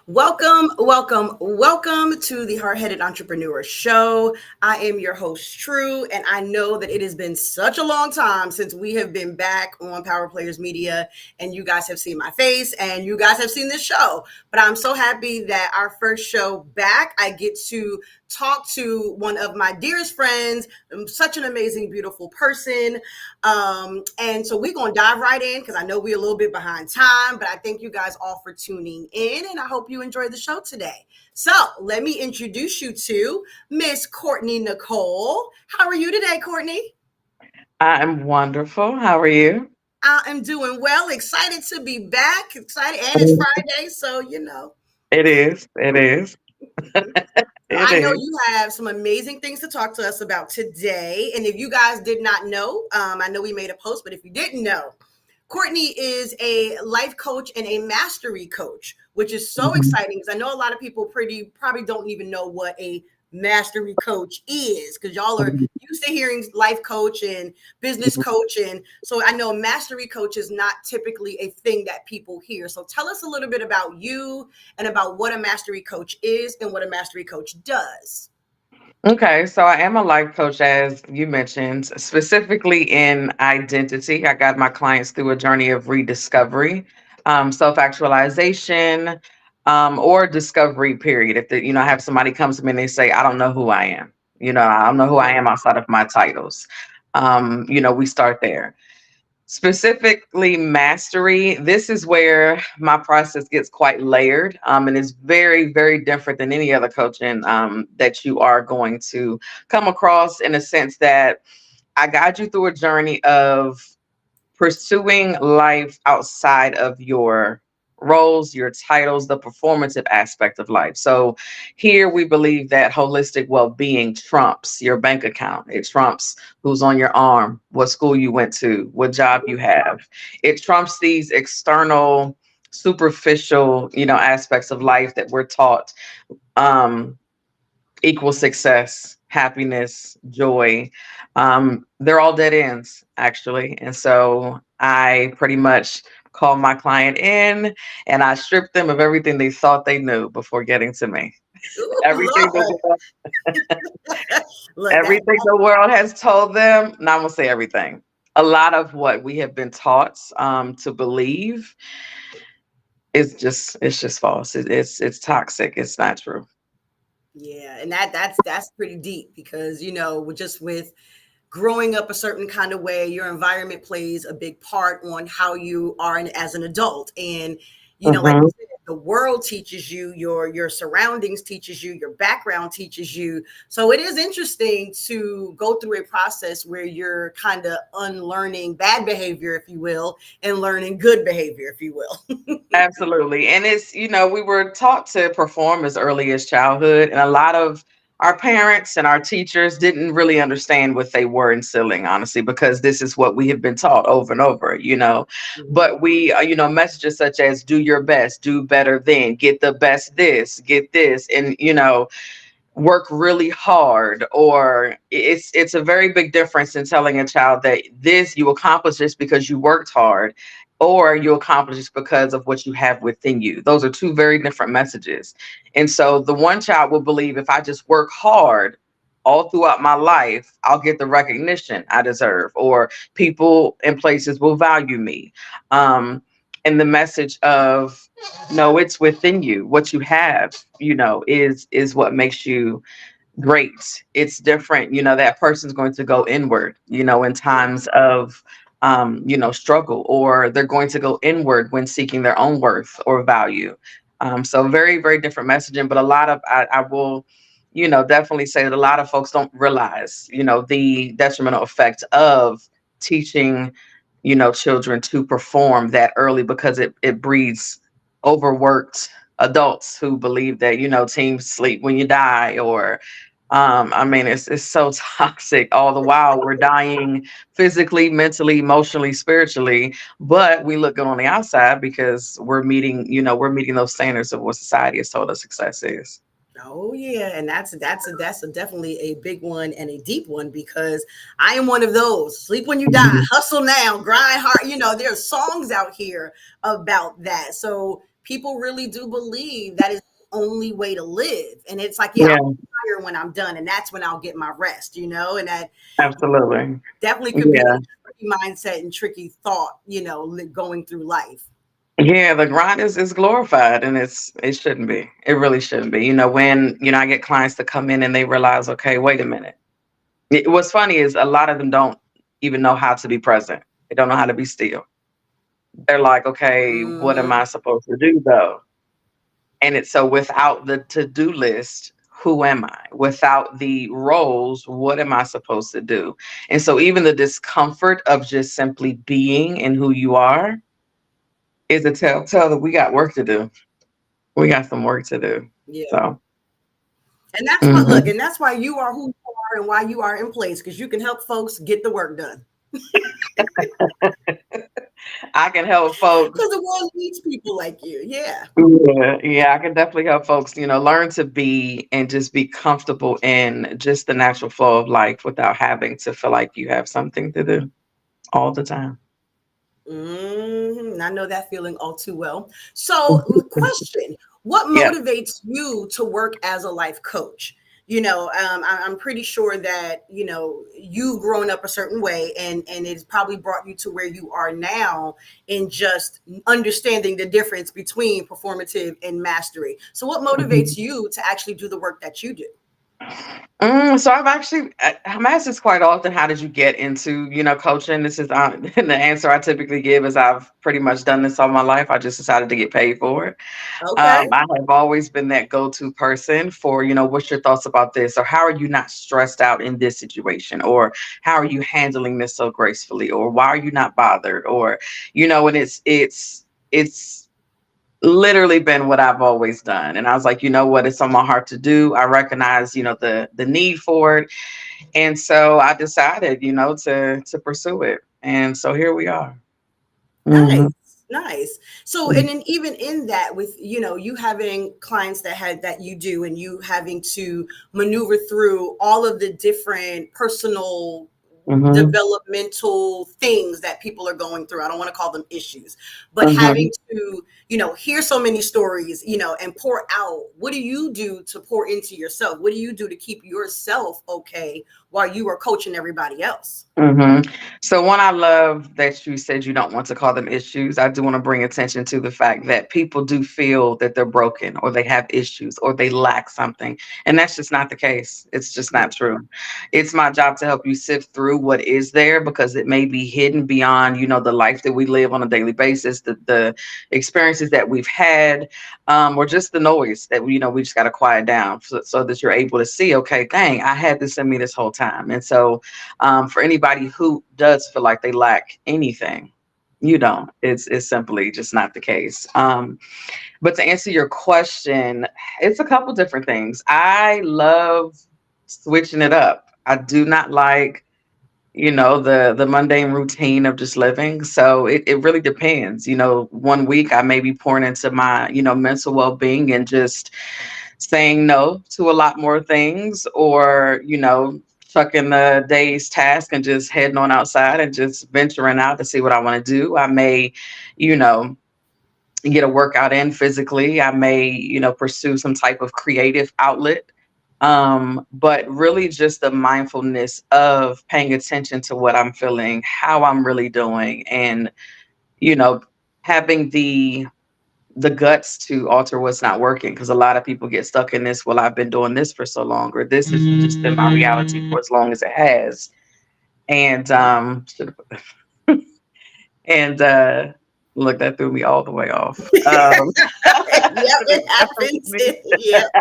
Welcome to the Hard Headed Entrepreneur Show. I am your host, True, and I know that it has been such a long time since we have been back on Power Players Media, and you guys have seen my face and you guys have seen this show. But I'm so happy that our first show back, I get to talk to one of my dearest friends, such an amazing, beautiful person. And so we're going to dive right in because I know we're a little bit behind time, but I thank you guys all for tuning in and I hope you enjoyed the show today. So let me introduce you to Miss Cortney Nicole. How are you today, Cortney? I'm wonderful. How are you? I am doing well, excited to be back, excited, and it's Friday, so It is. It is. It I know is. you have some amazing things to talk to us about today. And if you guys did not know, I know we made a post, but if you didn't know, Cortney is a life coach and a mastery coach, which is so Mhm. exciting because I know a lot of people probably don't even know what a mastery coach is because y'all are used to hearing life coach and business coach. And so I know mastery coach is not typically a thing that people hear. So tell us a little bit about you and about what a mastery coach is and what a mastery coach does. Okay, so I am a life coach, as you mentioned, specifically in identity. I got my clients through a journey of rediscovery, self-actualization, or discovery period. If I have somebody comes to me and they say, "I don't know who I am," I don't know who I am outside of my titles. We start there. Specifically, mastery. This is where my process gets quite layered, and it's very, very different than any other coaching that you are going to come across, in a sense that I guide you through a journey of pursuing life outside of your roles, your titles, the performative aspect of life. So here we believe that holistic well-being trumps your bank account. It trumps who's on your arm, what school you went to, what job you have. It trumps these external superficial, aspects of life that we're taught. Um, Equal success, happiness, joy. They're all dead ends, actually. And so I pretty much call my client in and I strip them of everything they thought they knew before getting to me. Ooh, Everything the Lord. world, Look, that everything the world has told them. Not gonna say everything. A lot of what we have been taught to believe is just false. It's toxic. It's not true. yeah, and that's pretty deep because with growing up a certain kind of way, your environment plays a big part on how you are as an adult. And like you Mhm. said, the world teaches you, your surroundings teaches you, your background teaches you. So it is interesting to go through a process where you're kind of unlearning bad behavior, if you will, and learning good behavior, if you will. Absolutely. And we were taught to perform as early as childhood, and a lot of our parents and our teachers didn't really understand what they were instilling, honestly, because this is what we have been taught over and over. Mhm. But messages such as do your best, do better than, get the best this, get this, and, work really hard, or it's a very big difference in telling a child that this you accomplish this because you worked hard, or you accomplish this because of what you have within you. Those are two very different messages. And so the one child will believe, if I just work hard all throughout my life, I'll get the recognition I deserve, or people and places will value me. And the message of, no, it's within you. What you have, is what makes you great. It's different. That person's going to go inward, in times of struggle, or they're going to go inward when seeking their own worth or value. So very, very different messaging. But a lot of I will, definitely say that a lot of folks don't realize, the detrimental effect of teaching, children to perform that early, because it breeds overworked adults who believe that, teams sleep when you die, or I mean, it's so toxic. All the while we're dying physically, mentally, emotionally, spiritually, but we look good on the outside because we're meeting those standards of what society has told us success is. Oh yeah, and that's definitely a big one and a deep one because I am one of those. Sleep when you die, hustle now, grind hard. There's songs out here about that. So people really do believe that is the only way to live. And it's like, yeah, Yeah, I'll retire when I'm done, and that's when I'll get my rest, and that absolutely. definitely could be Yeah. a tricky mindset and tricky thought, going through life. Yeah, the grind is glorified, and it shouldn't be. It really shouldn't be. When, I get clients to come in and they realize, okay, wait a minute. What's funny is a lot of them don't even know how to be present. They don't know how to be still. They're like, okay, what am Hmm. I supposed to do though? And it's so without the to-do list, who am I? Without the roles, what am I supposed to do? And so even the discomfort of just simply being and who you are is a telltale that we got work to do. We got some work to do. Yeah. So, And that's what, look, mhm. and that's why you are who you are and why you are in place, because you can help folks get the work done. I can help folks. Because the world needs people like you. Yeah. Yeah, yeah, I can definitely help folks, learn to be and just be comfortable in just the natural flow of life without having to feel like you have something to do all the time. I know that feeling all too well. So, question: what Yeah. motivates you to work as a life coach? I'm pretty sure that you've grown up a certain way, and it's probably brought you to where you are now in just understanding the difference between performative and mastery. So, what motivates Mhm. you to actually do the work that you do? So I'm asked this quite often. How did you get into, coaching? This is the answer I typically give is I've pretty much done this all my life. I just decided to get paid for it. Okay. I have always been that go-to person for, what's your thoughts about this? Or how are you not stressed out in this situation? Or how are you handling this so gracefully? Or why are you not bothered? Or, and it's literally been what I've always done. And I was like, you know what, it's on my heart to do. I recognize, the need for it. And so I decided, to pursue it. And so here we are. Nice, Mhm. nice. So, and then even in that, with you having clients that you do, and you having to maneuver through all of the different personal Mhm. developmental things that people are going through. I don't want to call them issues, but having Mhm. to hear so many stories, and pour out. What do you do to pour into yourself? What do you do to keep yourself okay while you are coaching everybody else? So one, I love that you said you don't want to call them issues. I do want to bring attention to the fact that people do feel that they're broken or they have issues or they lack something. And that's just not the case. It's just not true. It's my job to help you sift through what is there because it may be hidden beyond, the life that we live on a daily basis, the experiences that we've had, or just the noise that we just got to quiet down so that you're able to see, okay, dang, I had this in me this whole time. And so for anybody who does feel like they lack anything, you don't. It's simply just not the case. But to answer your question, it's a couple different things. I love switching it up. I do not like the mundane routine of just living. So it really depends. One week I may be pouring into my mental well-being and just saying no to a lot more things, or chucking the day's task and just heading on outside and just venturing out to see what I want to do. I may you know get a workout in physically. I may pursue some type of creative outlet, but really just the mindfulness of paying attention to what I'm feeling, how I'm really doing, and you know having the guts to alter what's not working, because a lot of people get stuck in this, well, I've been doing this for so long, or this has just been my reality for as long as it has. And and look, that threw me all the way off. Yep, it happens. Yep.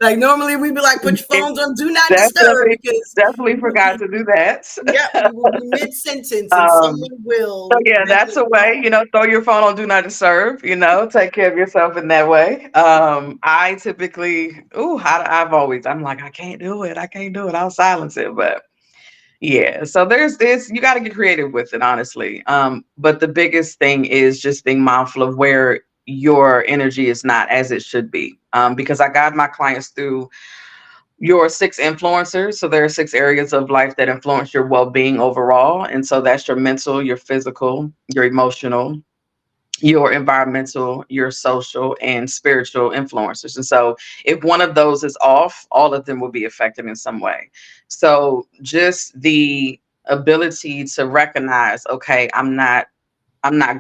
Like normally we'd be like, put your phones on do not disturb, definitely because definitely you will forgot be, to do that. yep, you will be mid sentence and um someone So will yeah, that's definitely a way, call. throw your phone on do not disturb, take care of yourself in that way. I typically, I'm like, I can't do it. I can't do it. I'll silence it. But yeah, so there's this, you got to get creative with it, honestly. But the biggest thing is just being mindful of where your energy is not as it should be. Because I guide my clients through your six influencers. So there are six areas of life that influence your well-being overall. And so that's your mental, your physical, your emotional, your environmental, your social, and spiritual influencers. And so, if one of those is off, all of them will be affected in some way. So, just the ability to recognize, okay, I'm not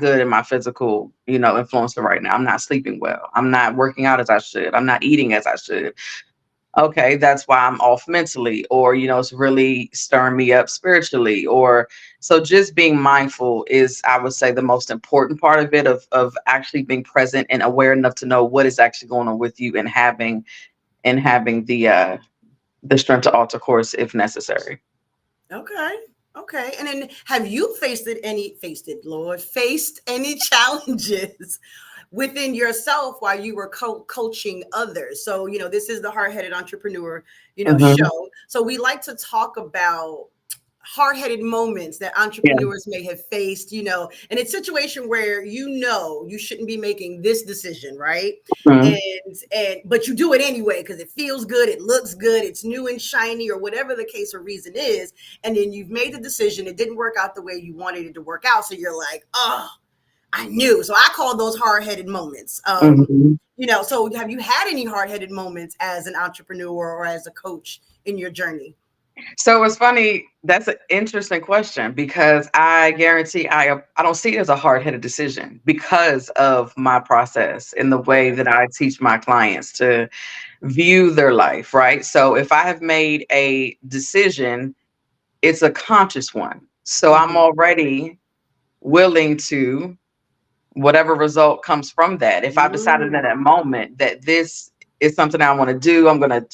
good in my physical, influencer right now. I'm not sleeping well. I'm not working out as I should. I'm not eating as I should. Okay, that's why I'm off mentally, or it's really stirring me up spiritually, or so just being mindful is, I would say, the most important part of it, of actually being present and aware enough to know what is actually going on with you, and having the strength to alter course if necessary. Okay. Okay. And then have you faced any challenges within yourself while you were coaching others? So, this is the Hard Headed Entrepreneur, Hmm. show. So we like to talk about hard-headed moments that Yeah. entrepreneurs may have faced, and it's a situation where you shouldn't be making this decision, right? Mhm. And but you do it anyway because it feels good, it looks good, it's new and shiny, or whatever the case or reason is. And then you've made the decision, it didn't work out the way you wanted it to work out. So you're like, oh, I knew. So I call those hard-headed moments. Mhm. So have you had any hard-headed moments as an entrepreneur or as a coach in your journey? So it's funny. That's an interesting question, because I guarantee I don't see it as a hard headed decision because of my process and the way Okay. that I teach my clients to view their life. Right. So if I have made a decision, it's a conscious one. So I'm Mm-hmm. already willing to whatever result comes from that. If I've decided in that Mm. moment that this is something I want to do, I'm gonna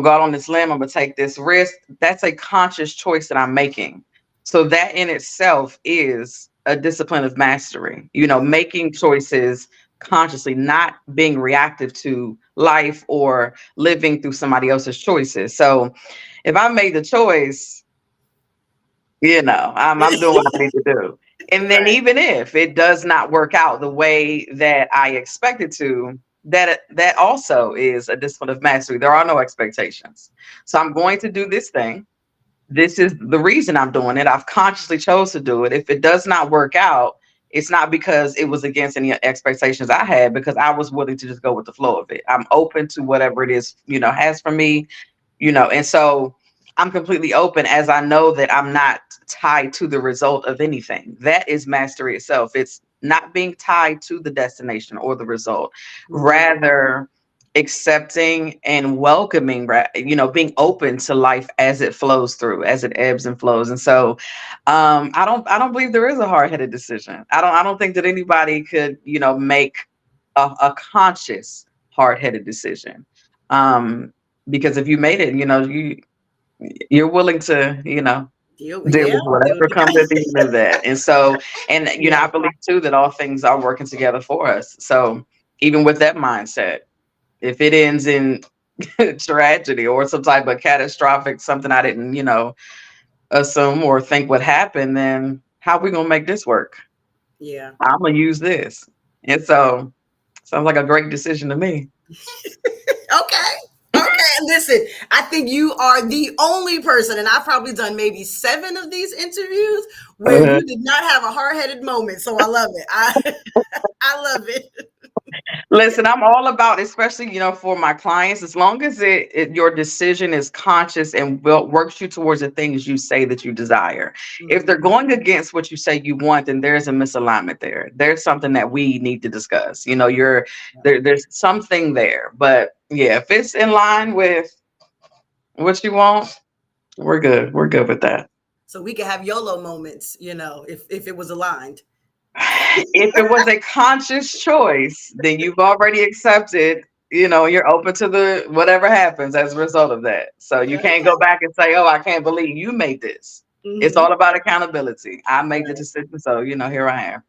go out on this limb. I'm gonna take this risk. That's a conscious choice that I'm making. So that in itself is a discipline of mastery. Making choices consciously, not being reactive to life or living through somebody else's choices. So if I made the choice, I'm doing what I need to do. And then Right. even if it does not work out the way that I expect it to, that also is a discipline of mastery. There are no expectations. So I'm going to do this thing. This is the reason I'm doing it. I've consciously chose to do it. If it does not work out, it's not because it was against any expectations I had, because I was willing to just go with the flow of it. I'm open to whatever it is, has for me, and so I'm completely open, as I know that I'm not tied to the result of anything. That is mastery itself. It's not being tied to the destination or the result, Mm. rather accepting and welcoming, being open to life as it flows through, as it ebbs and flows. And so I don't believe there is a hard-headed decision. I don't think that anybody could, make a conscious hard-headed decision. Um, because if you made it, you're willing to, deal Yeah. with whatever comes at the end of that. And so, and I Yeah. believe too that all things are working together for us. So even with that mindset, if it ends in tragedy or some type of catastrophic, something I didn't, assume or think would happen, then how we gonna make this work? Yeah. I'm gonna use this. And so sounds like a great decision to me. Okay. Okay. Listen, I think you are the only person, and I've probably done maybe 7 of these interviews where Uh, you did not have a hard-headed moment. So I love it. I love it. Listen, I'm all about, especially, for my clients, as long as your decision is conscious and works you towards the things you say that you desire. If they're Mhm. going against what you say you want, then there's a misalignment there. There's something that we need to discuss. There's something there. But yeah, if it's in line with what you want, we're good. We're good with that. So we could have YOLO moments, if it was aligned. If it was a conscious choice, then you've already accepted, you're open to the whatever happens as a result of that. So you can't go Okay. back and say, oh, I can't believe you made this. It's Mhm. all about accountability. I made the Right. decision, so here I am.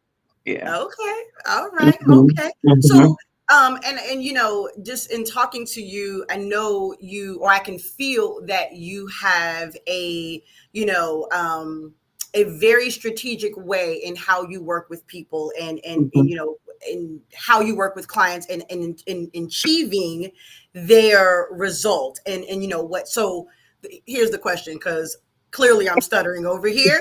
Yeah. Okay. All right. Mhm. Okay. Mhm. So, and just in talking to you, I know you, or I can feel that you have you know, um, a very strategic way in how you work with people, and Mhm. in how you work with clients, and in achieving their result, and what. So here's the question, because Clearly, I'm stuttering over here.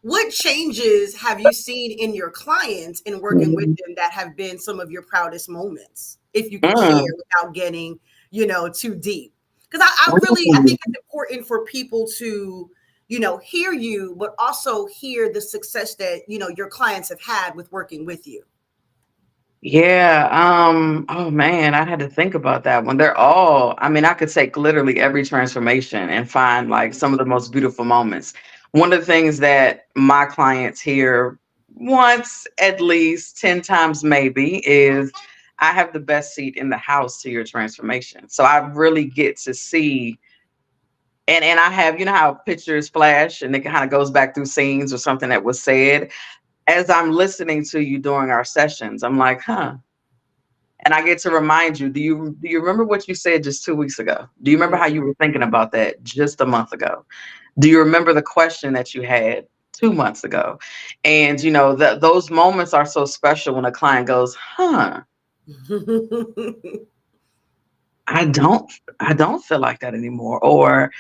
What changes have you seen in your clients in working with Mhm. them that have been some of your proudest moments, if you can share Mm. without getting, too deep? Because I really, I think it's important for people to, hear you, but also hear the success that, your clients have had with working with you. Yeah, oh man, I had to think about that one. They're all, I mean, I could take literally every transformation and find like some of the most beautiful moments. One of the things that my clients hear once at least 10 times maybe is I have the best seat in the house to your transformation. So I really get to see and I have, you know how pictures flash and it kind of goes back through scenes or something that was said. As I'm listening to you during our sessions, I'm like, huh, and I get to remind you, do you remember what you said just 2 weeks ago? Do you remember how you were thinking about that just a month ago? Do you remember the question that you had 2 months ago? And those moments are so special when a client goes, huh, I don't I don't feel like that anymore. Or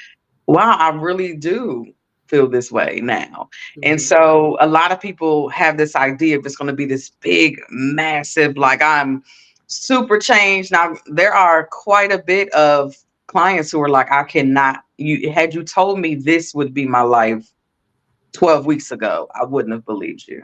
wow, I really do feel this way now. And Mhm. so a lot of people have this idea of it's going to be this big, massive, like I'm super changed. Now, there are quite a bit of clients who are like, I cannot, you had you told me this would be my life 12 weeks ago, I wouldn't have believed you.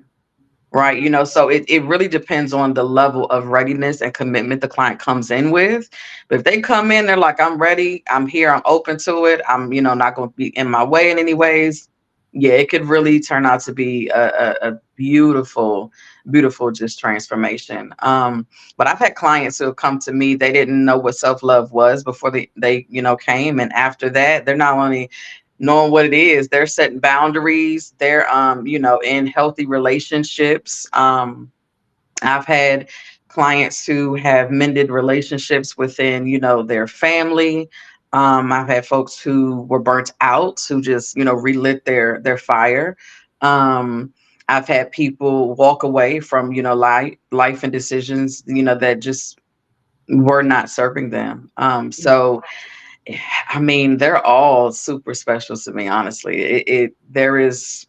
Right. So it really depends on the level of readiness and commitment the client comes in with. But if they come in, they're like, I'm ready, I'm here, I'm open to it, I'm, not going to be in my way in any ways. Yeah, it could really turn out to be a beautiful, beautiful just transformation. But I've had clients who have come to me, they didn't know what self-love was before they came. And after that, they're not only knowing what it is, they're setting boundaries, they're in healthy relationships. I've had clients who have mended relationships within their family. I've had folks who were burnt out who just relit their fire. I've had people walk away from life and decisions that just were not serving them. So I mean, they're all super special to me, honestly. There is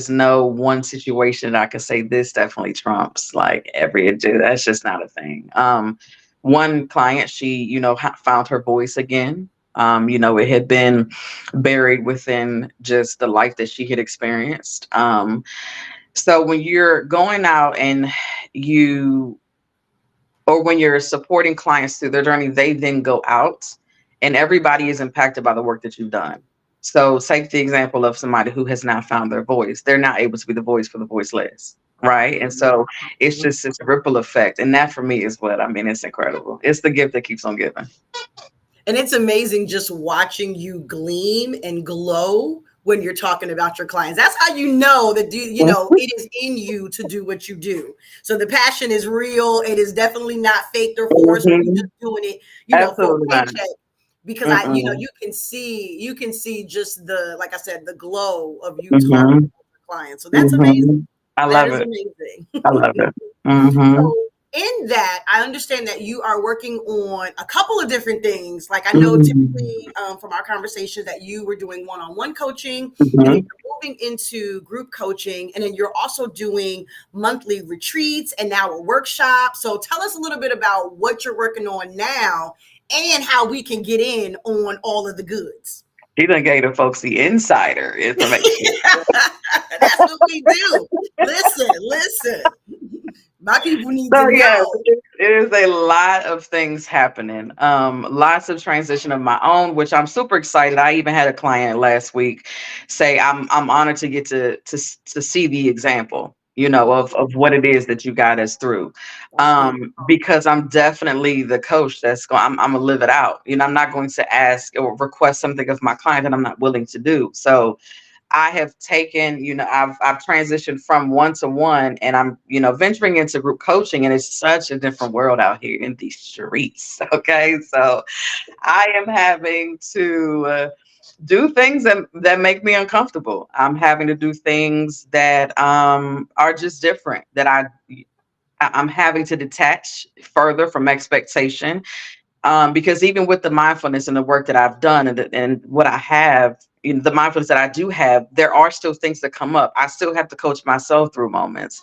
no one situation that I could say this definitely trumps like every that's just not a thing. One client, she, found her voice again. It had been buried within just the life that she had experienced. So when you're going out and you or when you're supporting clients through their journey, they then go out and everybody is impacted by the work that you've done. So take the example of somebody who has now found their voice. They're not able to be the voice for the voiceless. Right. And so it's just this ripple effect. And that for me is what I mean, it's incredible. It's the gift that keeps on giving. And it's amazing just watching you gleam and glow when you're talking about your clients. That's how you know that it is in you to do what you do. So the passion is real. It is definitely not faked or forced, or you Mhm. just doing it, for Absolutely a not. paycheck. Because Mm-mm. you can see just like I said, the glow of you talking Mhm. to your clients. So that's amazing. Mhm. I That love is it. amazing. I love it. Mhm. So in that, I understand that you are working on a couple of different things. Like I know Mhm. typically from our conversation that you were doing one-on-one coaching, and then Mhm. you're moving into group coaching, and then you're also doing monthly retreats and now a workshop. So tell us a little bit about what you're working on now and how we can get in on all of the goods. She done gave the folks the insider information. That's what we do. Listen. My people need So to yes, know. it is a lot of things happening. Lots of transition of my own, which I'm super excited. I even had a client last week say, "I'm honored to get to see the example, of what it is that you got us through." That's beautiful. Because I'm definitely the coach that's going. I'm gonna live it out. I'm not going to ask or request something of my client that I'm not willing to do. So I have taken, I've transitioned from one to one and I'm, venturing into group coaching and it's such a different world out here in these streets. Okay. So I am having to do things that make me uncomfortable. I'm having to do things that are just different I'm having to detach further from expectation. Because even with the mindfulness and the work that I've done and what I have, the mindfulness that I do have, there are still things that come up. I still have to coach myself through moments.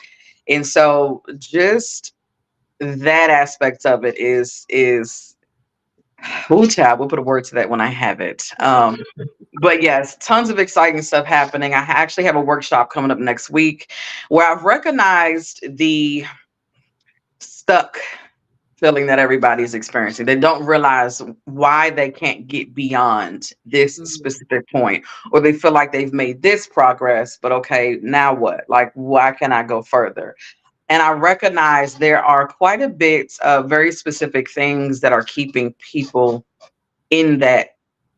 And so just that aspect of it is ooh, child, we'll put a word to that when I have it. But yes, tons of exciting stuff happening. I actually have a workshop coming up next week where I've recognized the stuck feeling that everybody's experiencing. They don't realize why they can't get beyond this Mm, specific point, or they feel like they've made this progress, but okay, now what? Like, why can I go further? And I recognize there are quite a bit of very specific things that are keeping people in that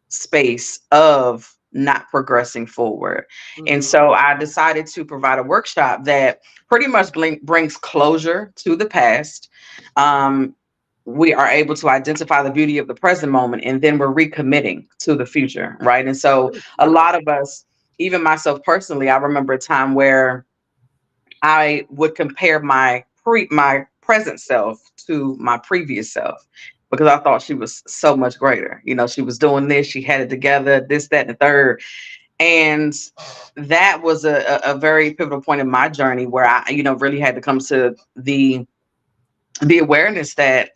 space of not progressing forward. And mhm, so I decided to provide a workshop that pretty much brings closure to the past. Um, we are able to identify the beauty of the present moment, and then we're recommitting to the future, right? And so a lot of us, even myself personally, I remember a time where I would compare my present self to my previous self because I thought she was so much greater. She was doing this, she had it together, this, that, and the third. And that was a very pivotal point in my journey where I, really had to come to the awareness that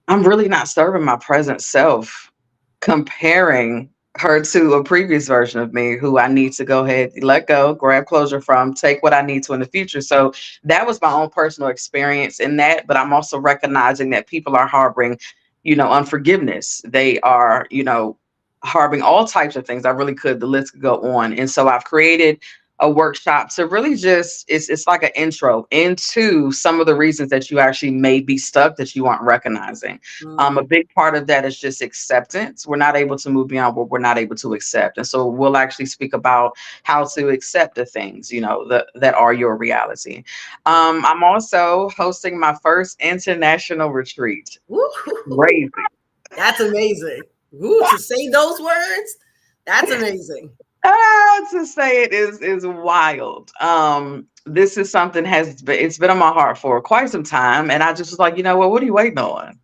I'm really not serving my present self, comparing her to a previous version of me who I need to go ahead, let go, grab closure from, take what I need to in the future. So that was my own personal experience in that. But I'm also recognizing that people are harboring, unforgiveness. They are, harboring all types of things. I really could, the list could go on. And so I've created a workshop to really just it's like an intro into some of the reasons that you actually may be stuck that you aren't recognizing. A mm, big part of that is just acceptance. We're not able to move beyond what we're not able to accept. And so we'll actually speak about how to accept the things, that are your reality. mm. I'm also hosting my first international retreat. Woo-hoo-hoo-hoo. Crazy. That's amazing. Ooh, to say those words, that's amazing. To say it is wild. This is something it's been on my heart for quite some time. And I just was like, what are you waiting on?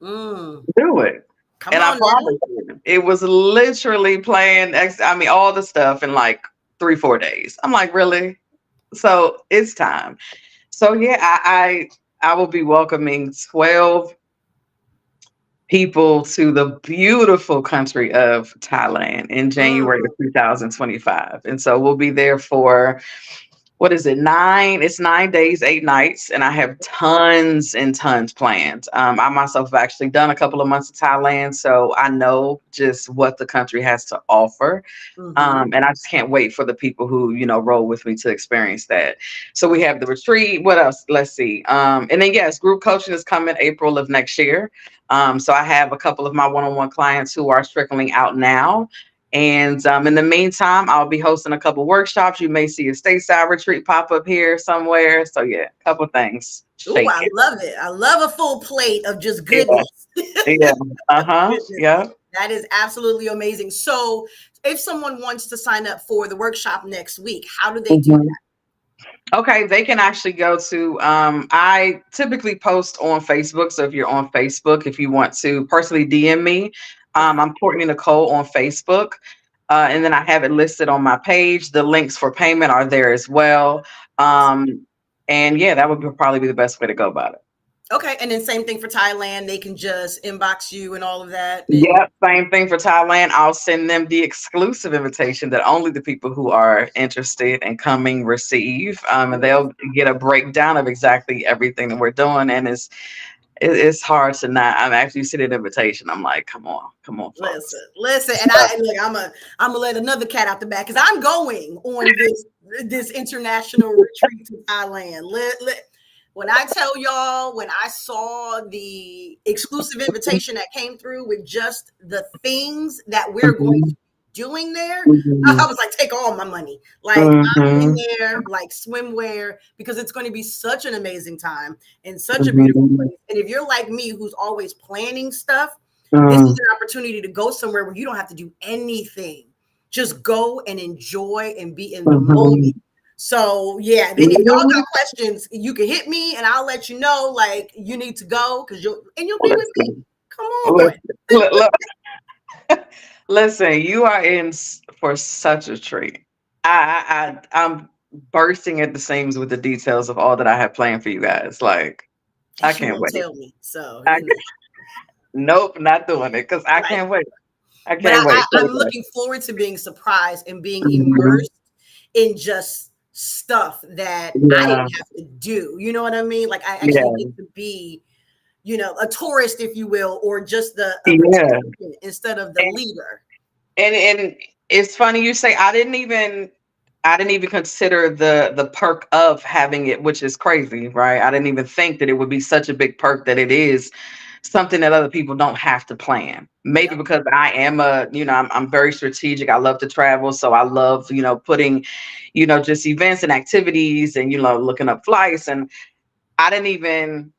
Mm, Do it. come And I on now. promise you, it was literally playing all the stuff in like 3-4 days. I'm like, really? So it's time. So yeah, I will be welcoming 12 people to the beautiful country of Thailand in January Mm, of 2025. And so we'll be there for what is it? It's 9 days, 8 nights, and I have tons and tons planned. I myself have actually done a couple of months of Thailand, so I know just what the country has to offer. mm-hmm. And I just can't wait for the people who, roll with me to experience that. So we have the retreat. What else? Let's see. And then yes, group coaching is coming April of next year. So I have a couple of my one-on-one clients who are trickling out now. And in the meantime, I'll be hosting a couple workshops. You may see a stateside retreat pop up here somewhere. So yeah, a couple things Ooh, I shaking. love it. I love a full plate of just Yeah, goodness. yeah. Uh-huh. Goodness. Yeah. That is absolutely amazing. So, if someone wants to sign up for the workshop next week, how do they do Mhm. that? Okay, they can actually go to I typically post on Facebook. So if you're on Facebook, if you want to personally DM me, Okay. I'm Courtney Nicole on Facebook. And then I have it listed on my page. The links for payment are there as well. Awesome. And yeah, that would probably be the best way to go about it. Okay. And then same thing for Thailand. They can just inbox you and all of that. And Yep, same thing for Thailand. I'll send them the exclusive invitation that only the people who are interested in coming receive, and they'll get a breakdown of exactly everything that we're doing. And it's hard to not. I'm actually sending an invitation. I'm like, come on, listen, folks. listen. And I look, I'm gonna let another cat out the bag because I'm going on this international retreat to Thailand. When I tell y'all, when I saw the exclusive invitation that came through with just the things that we're going to Mhm, be doing there, I mhm, was like, take all my money. Like I'm in mhm, there like swimwear because it's going to be such an amazing time and such a beautiful mhm, place. And if you're like me, who's always planning stuff, this is mhm, an opportunity to go somewhere where you don't have to do anything. Just go and enjoy and be in the moment. mhm, So yeah, then if y'all mhm. got questions, you can hit me and I'll let you know like you need to go because you'll be with Let's me. go. Come Look, on. look, listen, you are in for such a treat. I'm bursting at the seams with the details of all that I have planned for you guys. Like, And I she can't won't wait. tell me. So, I, nope, not doing it because I right. can't wait. I But can't wait. I'm looking forward to being surprised and being Mhm. immersed in just stuff that I Yeah, didn't have to do. You know what I mean? Like I actually get yeah, to be, a tourist, if you will, or just a yeah. participant instead of the leader. And it's funny you say I didn't even consider the perk of having it, which is crazy, right? I didn't even think that it would be such a big perk that it is something that other people don't have to plan. Maybe Yep. because I am I'm very strategic. I love to travel, so I love, putting, just events and activities and looking up flights, and I didn't even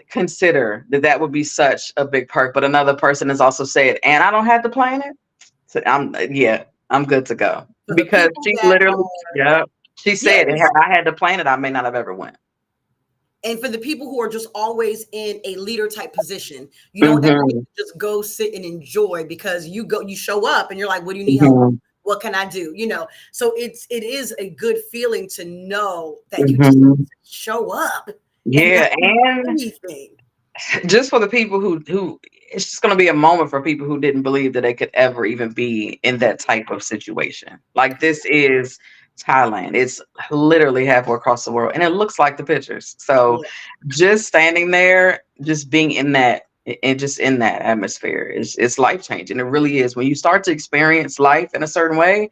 consider that that would be such a big perk. But another person has also said, and I don't have to plan it. So I'm good to go For the because people she that literally, are, yeah, she yeah, said, had I had to plan it, I may not have ever went. and for the people who are just always in a leader type position, you don't ever get Hmm. to just go sit and enjoy because you show up and you're like, what do you need help with? Hmm. What can I do? So it is a good feeling to know that you just Hmm. show up and not Yeah, do and anything. just for the people who it's just going to be a moment for people who didn't believe that they could ever even be in that type of situation. Like, this is Thailand. It's literally halfway across the world and it looks like the pictures. So Yeah, just standing there, just being in that and just in that atmosphere is it's life changing. It really is. When you start to experience life in a certain way,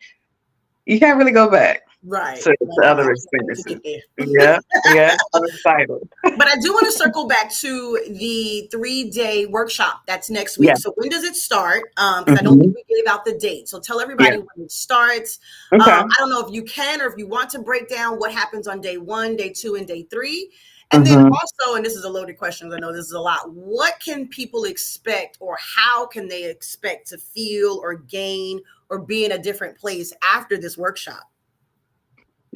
you can't really go back right. to Like, I other can't wait to experiences. get there. Yeah, yeah, I'm excited. But I do want to circle back to the 3-day workshop that's next Yeah. week. So when does it start? Because I don't think Hmm. we gave out the date. So tell Yeah. everybody when it starts. Okay. I don't know if you can or if you want to break down what happens on day 1, day 2, and day 3. And then Hmm. also, and this is a loaded question, I know this is a lot. What can people expect, or how can they expect to feel or gain or be in a different place after this workshop?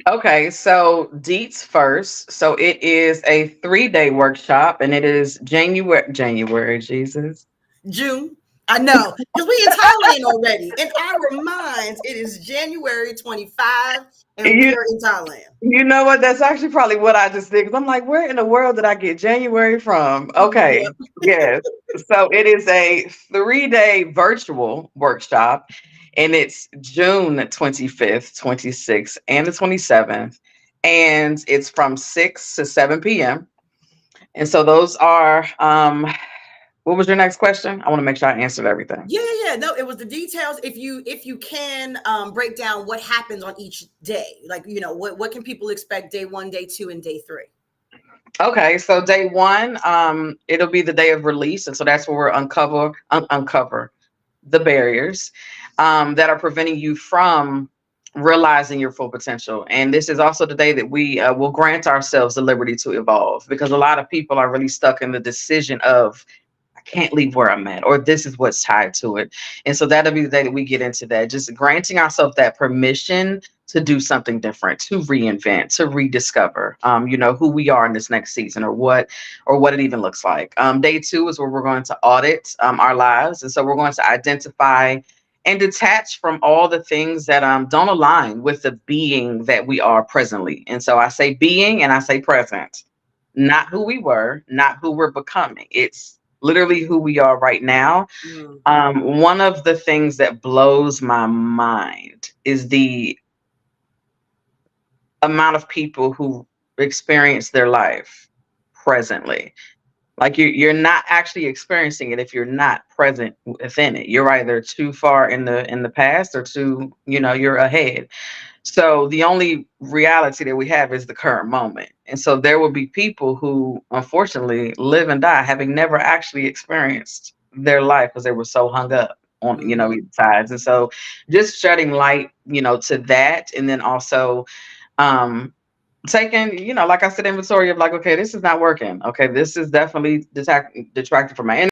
Okay, so deets first. So it is a 3-day workshop, and it is January, Jesus. June. I know, because we in Thailand already. In our minds, it is January 25, and we You are in Thailand. you know what? That's actually probably what I just did. 'Cause I'm like, where in the world did I get January from? Okay, Yep. yes. So it is a 3-day virtual workshop, and it's June 25th, 26th, and the 27th, and it's from 6 to 7 p.m. And so those are what was your next question? I want to make sure I answered everything. Yeah, yeah, yeah. No, it was the details. If you can break down what happens on each day, like what can people expect day 1, day 2, and day 3. Okay, so day one, it'll be the day of release, and so that's where we're uncover the barriers that are preventing you from realizing your full potential. And this is also the day that we will grant ourselves the liberty to evolve, because a lot of people are really stuck in the decision of I can't leave where I'm at, or this is what's tied to it. And so that'll be the day that we get into that, just granting ourselves that permission to do something different, to reinvent, to rediscover, who we are in this next season, or what it even looks like. Day two is where we're going to audit our lives. And so we're going to identify and detach from all the things that don't align with the being that we are presently. And so I say being and I say present, not who we were, not who we're becoming. It's literally who we are right now. Mm, One of the things that blows my mind is the amount of people who experience their life presently. Like you're not actually experiencing it if you're not present within it. You're either too far in the past or too, you're ahead. So the only reality that we have is the current moment. And so there will be people who unfortunately live and die having never actually experienced their life because they were so hung up on, mhm. either sides. And so just shedding light, to that. And then also um taking, like I said, inventory of like, okay, this is not working. Okay, this is definitely detracting from my